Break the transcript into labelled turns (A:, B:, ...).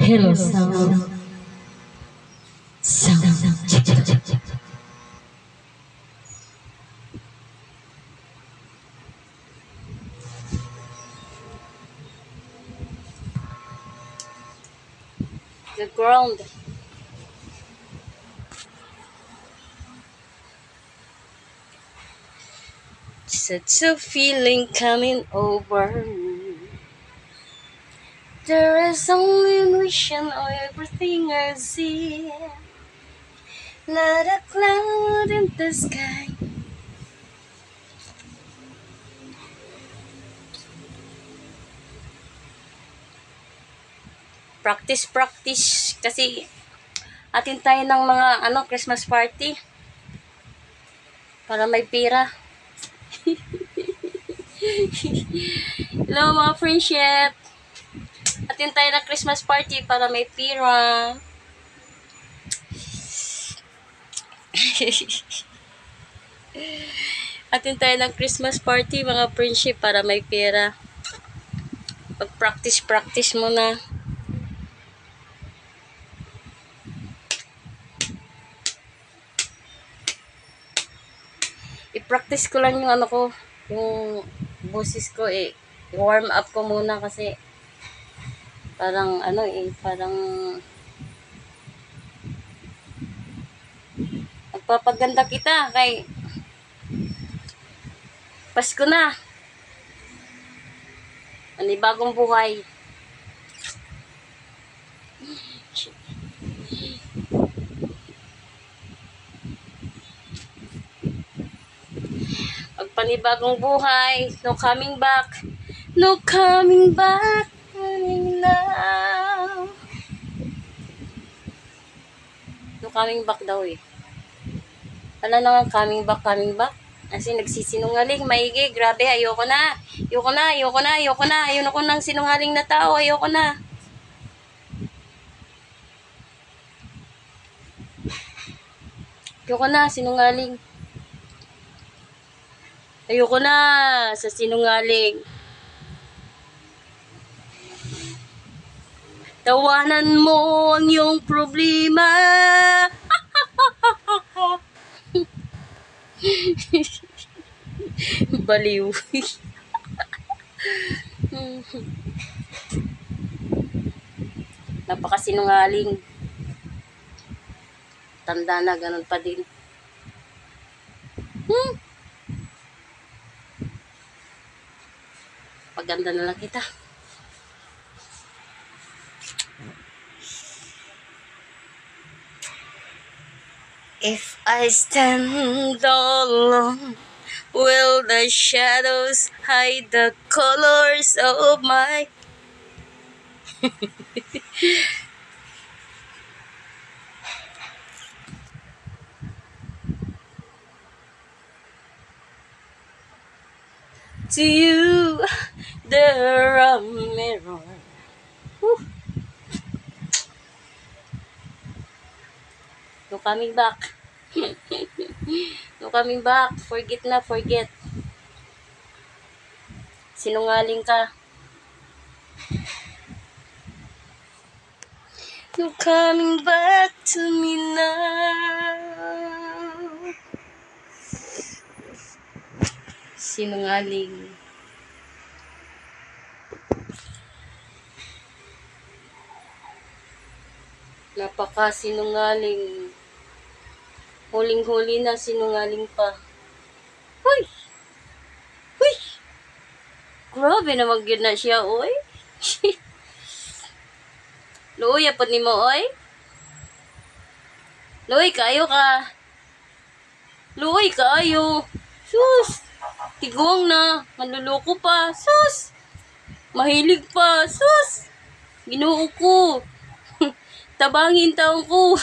A: Hello, sound. Sound. Check.
B: The ground. Such a feeling coming over me. There is only an vision of everything I see. Not a cloud in the sky. Practice kasi atin tayo ng mga Christmas party para may pira. Hello mga friendship. Atin tayo ng Christmas party para may pira. Atin tayo ng Christmas party mga friendship para may pera. Pag-practice muna. I-practice ko lang yung yung boses ko i-warm up ko muna kasi parang parang magpapaganda kita kay Pasko na. Bagong buhay. Panibagong buhay, no coming back, no coming back now. No coming back daw Wala na nga coming back. Kasi nagsisinungaling, maigi, grabe, ayoko na ng sinungaling na tao, ayoko na. Sinungaling. Ayoko na sa sinungaling. Tawanan mo ang iyong problema. Baliw. Napakasinungaling. Tanda na, ganun pa din. Paganda na lang kita. If I stand alone, will the shadows hide the colors of my to you, there are mirror. No coming back. No coming back. Forget. Sinungaling ka. No coming back to me now. Sinungaling. Napaka-sinungaling. Huling-huli na, sinungaling pa. Huy! Grabe naman yun na siya, oy. Luoy, apod ni mo, oy. Luoy, kayo ka. Luoy, kayo. Sus! Tigong na. Manluloko pa. Sus! Mahilig pa. Sus! Ginoo ko. Tabangin taong ko.